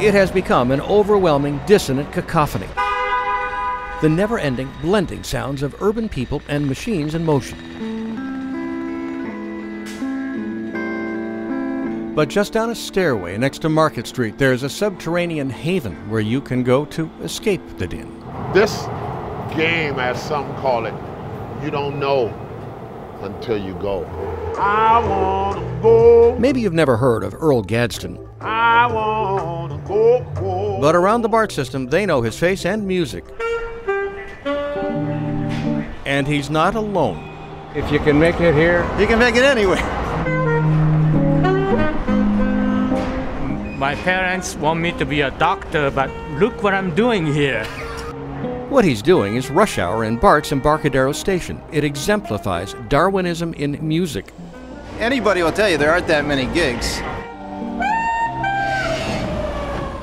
it has become an overwhelming, dissonant cacophony. The never-ending blending sounds of urban people and machines in motion. But just down a stairway next to Market Street, there's a subterranean haven where you can go to escape the din. This game, as some call it, you don't know until you go. I wanna go. Maybe you've never heard of Earl Gadsden. I wanna go. But around the BART system, they know his face and music. And he's not alone. If you can make it here, you can make it anywhere. My parents want me to be a doctor, but look what I'm doing here. What he's doing is rush hour in BART's Embarcadero station. It exemplifies Darwinism in music. Anybody will tell you there aren't that many gigs.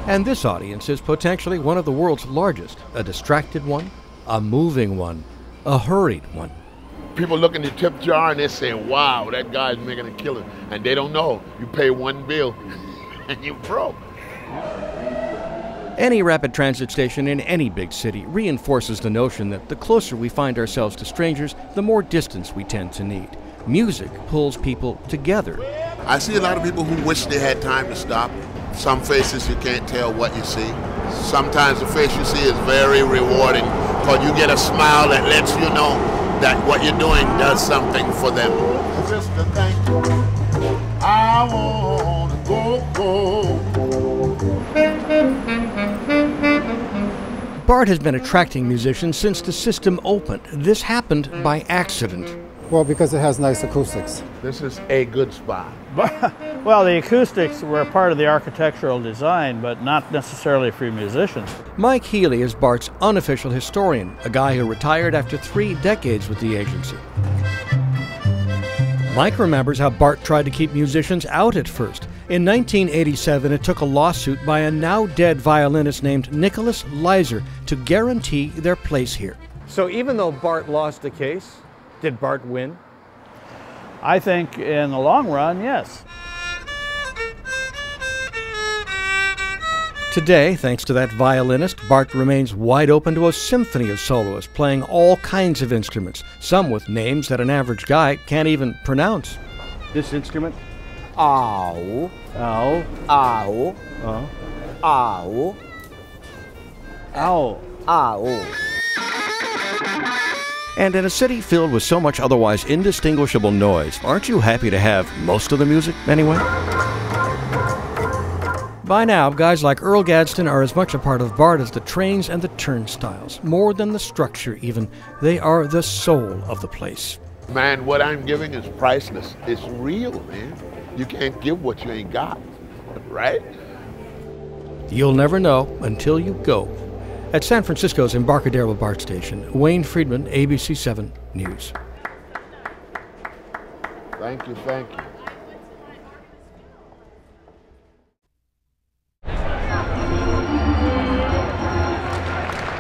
And this audience is potentially one of the world's largest. A distracted one, a moving one, a hurried one. People look in the tip jar and they're saying, wow, that guy's making a killing. And they don't know. You pay one bill and you're broke. Any rapid transit station in any big city reinforces the notion that the closer we find ourselves to strangers, the more distance we tend to need. Music pulls people together. I see a lot of people who wish they had time to stop. Some faces you can't tell what you see. Sometimes the face you see is very rewarding because you get a smile that lets you know that what you're doing does something for them. Just a thing. I wanna go. BART has been attracting musicians since the system opened. This happened by accident. Well, because it has nice acoustics. This is a good spot. Well, the acoustics were part of the architectural design, but not necessarily for musicians. Mike Healy is BART's unofficial historian, a guy who retired after 3 decades with the agency. Mike remembers how BART tried to keep musicians out at first. In 1987, it took a lawsuit by a now-dead violinist named Nicholas Leiser to guarantee their place here. So even though BART lost the case, did BART win? I think in the long run, yes. Today, thanks to that violinist, BART remains wide open to a symphony of soloists playing all kinds of instruments, some with names that an average guy can't even pronounce. This instrument? Ow. Ow. Ow. Oh. Ow. Ow. Ow. And in a city filled with so much otherwise indistinguishable noise, aren't you happy to have most of the music anyway? By now, guys like Earl Gadsden are as much a part of BART as the trains and the turnstiles. More than the structure, even. They are the soul of the place. Man, what I'm giving is priceless. It's real, man. You can't give what you ain't got, right? You'll never know until you go. At San Francisco's Embarcadero BART station, Wayne Freedman, ABC 7 News. Thank you, thank you.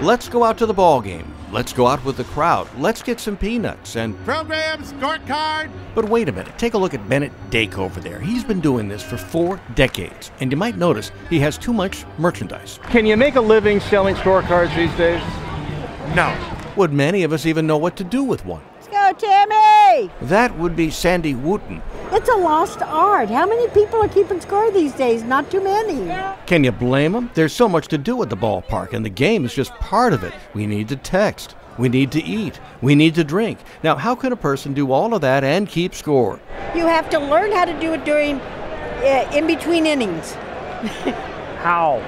Let's go out to the ball game. Let's go out with the crowd. Let's get some peanuts and Program scorecard. But wait a minute, take a look at Bennett Dake over there. He's been doing this for 4 decades, and you might notice he has too much merchandise. Can you make a living selling scorecards these days? No. Would many of us even know what to do with one? Let's go, Timmy! That would be Sandy Wooten. It's a lost art. How many people are keeping score these days? Not too many. Can you blame them? There's so much to do at the ballpark, and the game is just part of it. We need to text. We need to eat. We need to drink. Now, how can a person do all of that and keep score? You have to learn how to do it during, in between innings. How?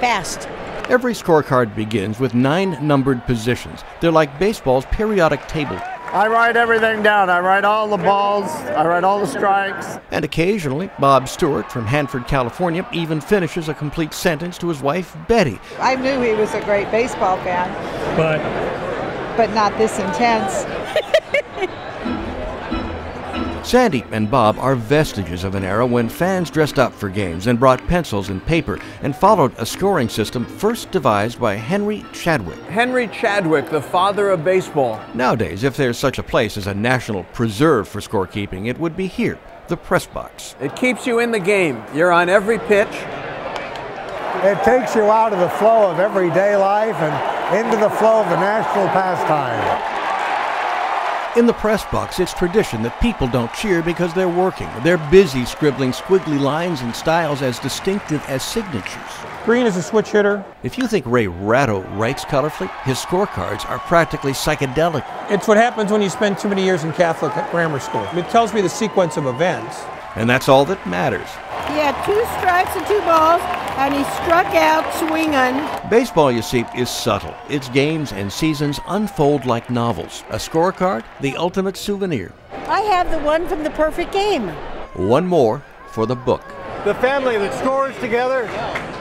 Fast. Every scorecard begins with 9 numbered positions. They're like baseball's periodic table. I write everything down. I write all the balls. I write all the strikes. And occasionally, Bob Stewart from Hanford, California, even finishes a complete sentence to his wife, Betty. I knew he was a great baseball fan. But not this intense. Sandy and Bob are vestiges of an era when fans dressed up for games and brought pencils and paper and followed a scoring system first devised by Henry Chadwick. Henry Chadwick, the father of baseball. Nowadays, if there's such a place as a national preserve for scorekeeping, it would be here, the press box. It keeps you in the game. You're on every pitch. It takes you out of the flow of everyday life and into the flow of the national pastime. In the press box, it's tradition that people don't cheer because they're working. They're busy scribbling squiggly lines and styles as distinctive as signatures. Green is a switch hitter. If you think Ray Ratto writes colorfully, his scorecards are practically psychedelic. It's what happens when you spend too many years in Catholic grammar school. It tells me the sequence of events. And that's all that matters. He had 2 strikes and 2 balls, and he struck out swinging. Baseball, you see, is subtle. Its games and seasons unfold like novels. A scorecard, the ultimate souvenir. I have the one from the perfect game. One more for the book. The family that scores together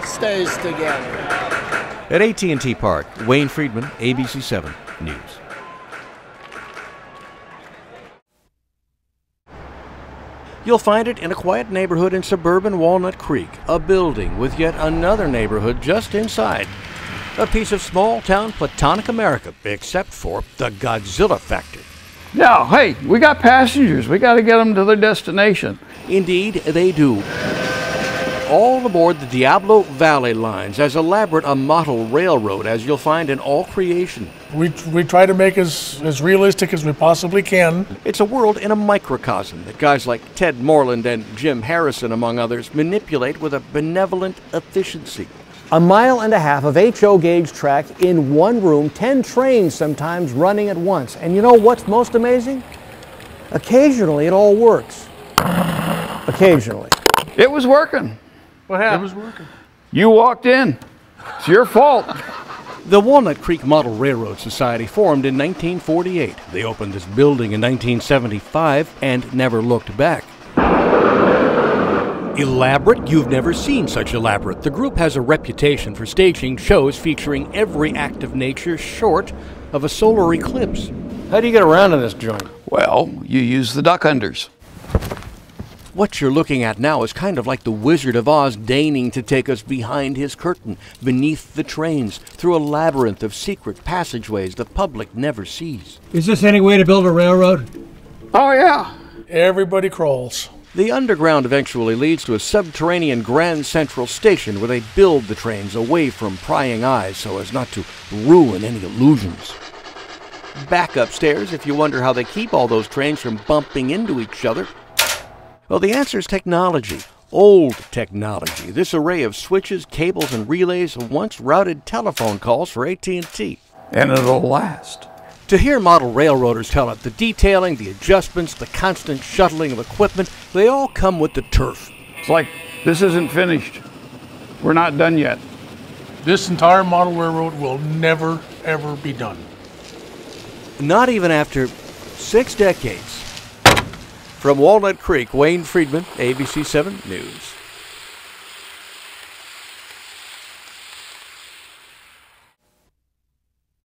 Stays together. At AT&T Park, Wayne Freedman, ABC 7 News. You'll find it in a quiet neighborhood in suburban Walnut Creek, a building with yet another neighborhood just inside. A piece of small-town Platonic America, except for the Godzilla factor. Now, hey, we got passengers. We got to get them to their destination. Indeed, they do. All aboard the Diablo Valley lines, as elaborate a model railroad as you'll find in all creation. We try to make as realistic as we possibly can. It's a world in a microcosm that guys like Ted Moreland and Jim Harrison, among others, manipulate with a benevolent efficiency. 1.5 miles of HO gauge track in one room, 10 trains sometimes running at once. And you know what's most amazing? Occasionally it all works. Occasionally. It was working. What happened? It was working. You walked in. It's your fault. The Walnut Creek Model Railroad Society formed in 1948. They opened this building in 1975 and never looked back. Elaborate? You've never seen such elaborate. The group has a reputation for staging shows featuring every act of nature short of a solar eclipse. How do you get around in this joint? Well, you use the duck unders. What you're looking at now is kind of like the Wizard of Oz deigning to take us behind his curtain, beneath the trains, through a labyrinth of secret passageways the public never sees. Is this any way to build a railroad? Oh, yeah. Everybody crawls. The underground eventually leads to a subterranean Grand Central Station where they build the trains away from prying eyes so as not to ruin any illusions. Back upstairs if you wonder how they keep all those trains from bumping into each other. Well, the answer is technology. Old technology. This array of switches, cables, and relays once routed telephone calls for AT&T. And it'll last. To hear model railroaders tell it, the detailing, the adjustments, the constant shuttling of equipment, they all come with the turf. It's like, this isn't finished. We're not done yet. This entire model railroad will never, ever be done. Not even after 6 decades. From Walnut Creek, Wayne Freedman, ABC 7 News.